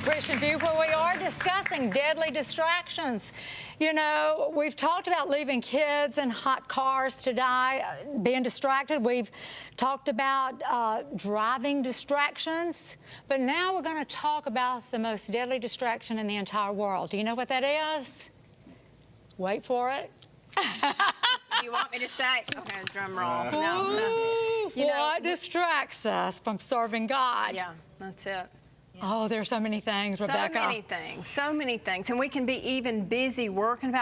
Christian View, where we are discussing deadly distractions. You know, we've talked about leaving kids in hot cars to die, being distracted. We've talked about driving distractions, but now we're going to talk about the most deadly distraction in the entire world. Do you know what that is? Wait for it. You want me to say? Okay, drum roll. No. What distracts us from serving God? Yeah, that's it. Oh, there's so many things, Rebecca. So many things. And we can be even busy working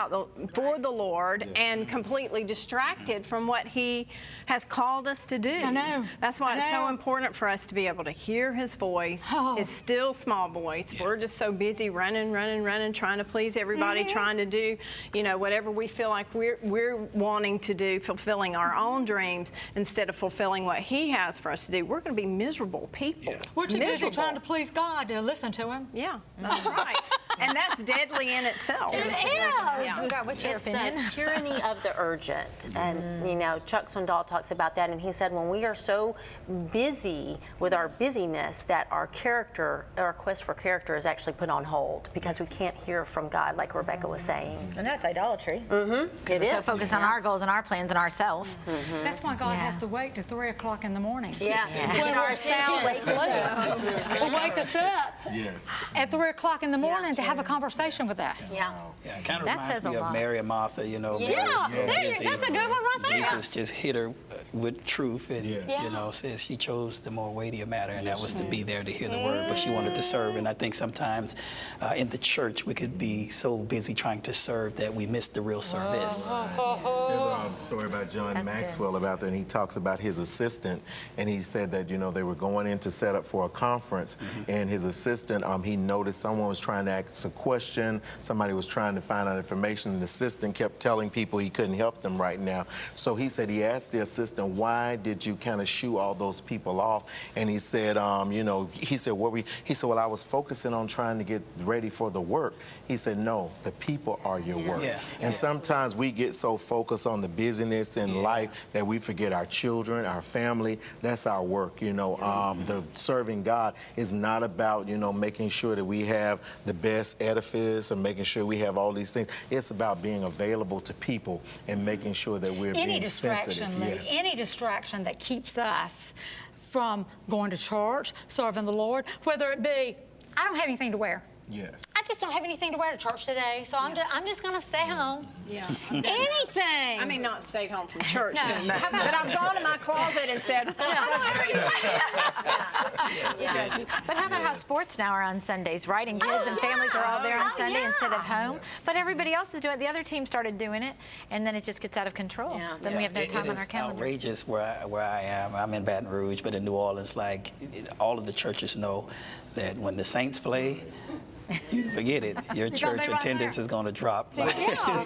for the Lord and completely distracted from what He has called us to do. I know. That's why it's so important for us to be able to hear His voice, His still small voice. Yeah. We're just so busy running, trying to please everybody, trying to do, you know, whatever we feel like we're wanting to do, fulfilling our own dreams instead of fulfilling what He has for us to do. We're going to be miserable people. Yeah. We're too busy trying to please God to listen to Him. Yeah, that's right. And that's deadly in itself. It is. Yeah. God, what's your opinion? It's the tyranny of the urgent. And, you know, Chuck Swindoll talks about that, and he said when we are so busy with our busyness that our quest for character is actually put on hold because we can't hear from God, like Rebecca was saying. And that's idolatry. It is. So focused on our goals and our plans and ourselves. That's why God has to wait till 3 o'clock in the morning. Yeah. When we're sound asleep to wake us up at 3 o'clock in the morning to have a conversation with us. Yeah. Yeah, it kind of reminds me of Mary and Martha, you know. Yeah, that's a good one right there. Jesus just hit her with truth and, you know, says she chose the more weightier matter, and that was to be there to hear the word, but she wanted to serve. And I think sometimes in the church we could be so busy trying to serve that we miss the real service. There's a story about John Maxwell about that, and he talks about his assistant, and he said that, you know, they were going in to set up for a conference, and his assistant, he noticed someone was trying to ask a question, somebody was trying to find out information, and the assistant kept telling people he couldn't help them right now. So he said he asked the assistant, why did you kind of shoo all those people off? And he said, you know, he said, well, I was focusing on trying to get ready for the work. He said, no, the people are your work. And sometimes we get so focused on the busyness in life that we forget our children, our family. That's our work, you know. The serving God is not about, you know, making sure that we have the best edifice or making sure we have all these things. It's about being available to people and making sure that we're being sensitive. Any distraction that keeps us from going to church, serving the Lord, whether it be, I don't have anything to wear. I just don't have anything to wear to church today, so I'm just going to stay home. Anything. I mean, not stayed home from church, but I've gone to my closet and said, But how about how sports now are on Sundays, right? And kids and families are all there on Sunday instead of home. But everybody else is doing it. The other team started doing it, and then it just gets out of control. Then we have no time on our calendar. It is outrageous where I am. I'm in Baton Rouge, but in New Orleans, like all of the churches know that when the Saints play, you forget it. Your church attendance is going to drop. The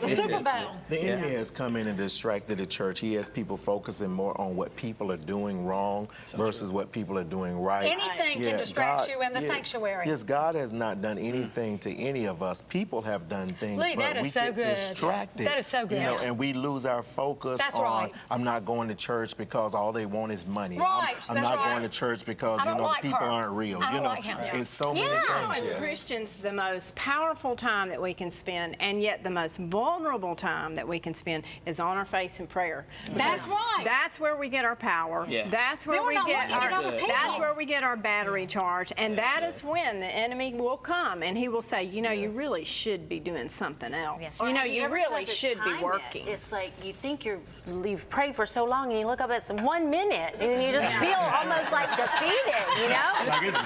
Super Bowl. The enemy has come in and distracted the church. He has people focusing more on what people are doing wrong versus what people are doing right. Anything can distract you in the sanctuary. Yes, God has not done anything to any of us. People have done things, Lee, but that is we so get good. distracted. That is so good. You know, and we lose our focus on, I'm not going to church because all they want is money. I'm not going to church because, you know, like people aren't real. I don't you know, like him. It's so many things. As Christians, the most powerful time that we can spend, and yet the most vulnerable time that we can spend, is on our face in prayer. That's right. That's where we get our power. That's where we get our battery charge, and that is when the enemy will come and he will say, you know, you really should be doing something else. You know, you really should be working. It's like you think you've prayed for so long, and you look up, it's 1 minute, and you just feel almost like defeated, you know? And it's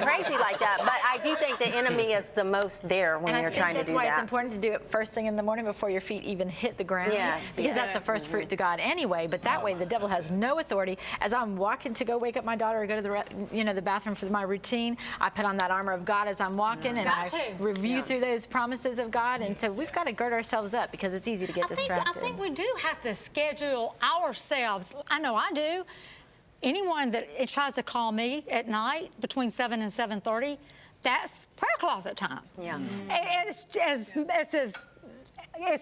crazy like that. But I do think the enemy is the most there when you're trying to do that. That's why it's important to do it first thing in the morning before your feet even hit the ground. Because that's the first fruit to God anyway. But that way the devil has no authority. As I'm walking to go wake up my daughter or go to the bathroom for my routine, I put on that armor of God as I'm walking, and I review through those promises of God. And so we've got to gird ourselves up because it's easy to get distracted. I think we do have to schedule ourselves. I know I do. Anyone that tries to call me at night between 7 and 7:30, that's prayer closet time. It's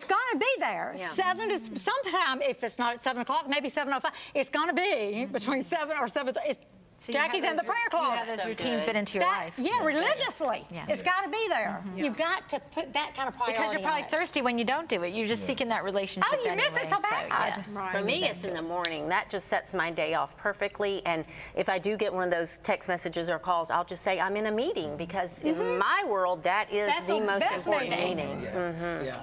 going to be there. 7 to sometime, if it's not at 7 o'clock, maybe 7:05. It's going to be between 7 or 7:30. So you have Jackie's in the those prayer You have closet. those routines built into your life. Yeah, religiously. Yeah. It's got to be there. You've got to put that kind of priority Because you're probably on it. thirsty when you don't do it. You're just seeking that relationship. Oh, you miss it anyway, so bad. yes. For me, it's in the morning. That just sets my day off perfectly. And if I do get one of those text messages or calls, I'll just say I'm in a meeting because in my world, that is That's the the most best important meeting. meeting. Yeah.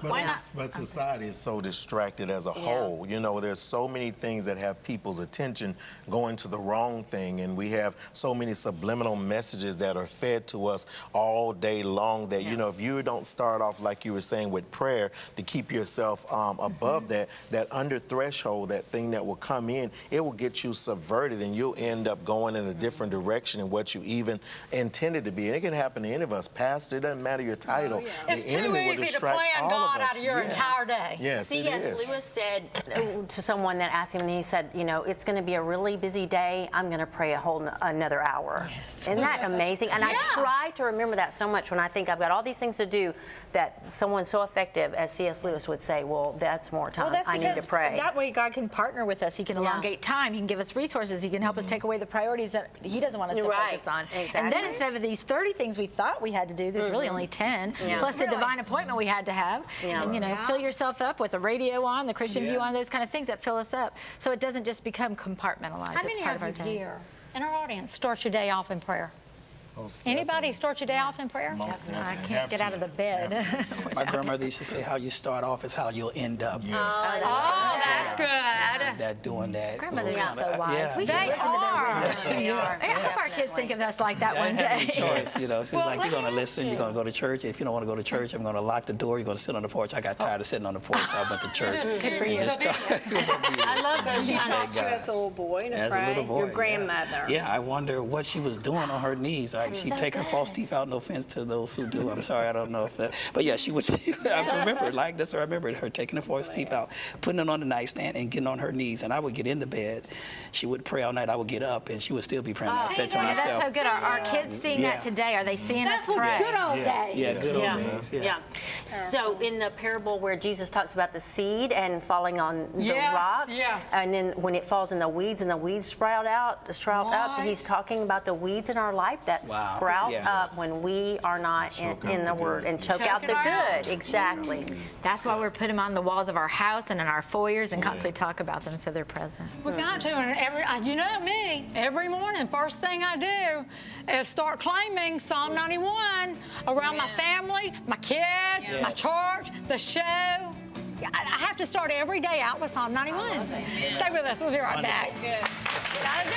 But society is so distracted as a whole. You know, there's so many things that have people's attention going to the wrong thing, and we have so many subliminal messages that are fed to us all day long that, you know, if you don't start off, like you were saying, with prayer to keep yourself above that under threshold, that thing that will come in, it will get you subverted and you'll end up going in a different direction than what you even intended to be. And it can happen to any of us. Pastor, it doesn't matter your title. It's The too enemy will easy to distract plan all God of us. out of your Yes. entire day. Yes, it C.S. is. Lewis said to someone that asked him, and he said, you know, it's going to be a really busy day. I'm going to pray a whole another hour. Isn't that amazing? And I try to remember that so much when I think I've got all these things to do, that someone so effective as C.S. Lewis would say, well, that's more time. Well, that's I need to because pray. that way God can partner with us. He can elongate time. He can give us resources. He can help us take away the priorities that He doesn't want us to Right. focus on. Exactly. And then instead of these 30 things we thought we had to do, there's really only 10, plus the divine appointment we had to have. Yeah. And, you know, fill yourself up with the radio on, the Christian View on, those kind of things that fill us up. So it doesn't just become compartmentalized. How It's many part of our of you day. here in our audience start your day off in prayer? Anybody start your day off in prayer? I can't get out of the bed. My grandmother used to say, how you start off is how you'll end up. Oh, that's good. That doing that. Grandmothers are so Yeah. wise. We should They listen to their are. wisdom. I hope our kids think of us like that I one didn't have any day. choice, you know. She's Well, like, let you're going to me ask listen, you're going to go to church. If you don't want to go to church, I'm going to lock the door. You're going to sit on the porch. I got tired of sitting on the porch, so I went to church. Good for you. I love that she taught you as a little boy to As pray. a little boy, Your grandmother. Yeah, I wonder what she was doing on her knees. Like, she'd take her false teeth out. No offense to those who do. I'm sorry, I don't know if that. But yeah, she would. I remember, like this. I remember her taking her false teeth out, putting it on the nightstand, and getting on her knees. And I would get in the bed. She would pray all night. I would get up, and she would still be praying. I said to Yeah, myself, that's so good. Our kids seeing that today, are they seeing That's us what pray? good old days. yeah, good old days. Yeah. So in the parable where Jesus talks about the seed and falling on the Yes, rock, yes. and then when it falls in the weeds and the weeds sprout up, Right. he's talking about the weeds in our life that Wow. sprout Yeah. up when we are not in the Word and choke Choke out it the out. good. Exactly. That's why we're putting them on the walls of our house and in our foyers and constantly talk about them so they're present. We got to, and you know me, every morning, first thing I do is start claiming Psalm 91 around my family, my kids, my church, the show. I have to start every day out with Psalm 91. Stay with us. We'll be right back. Gotta do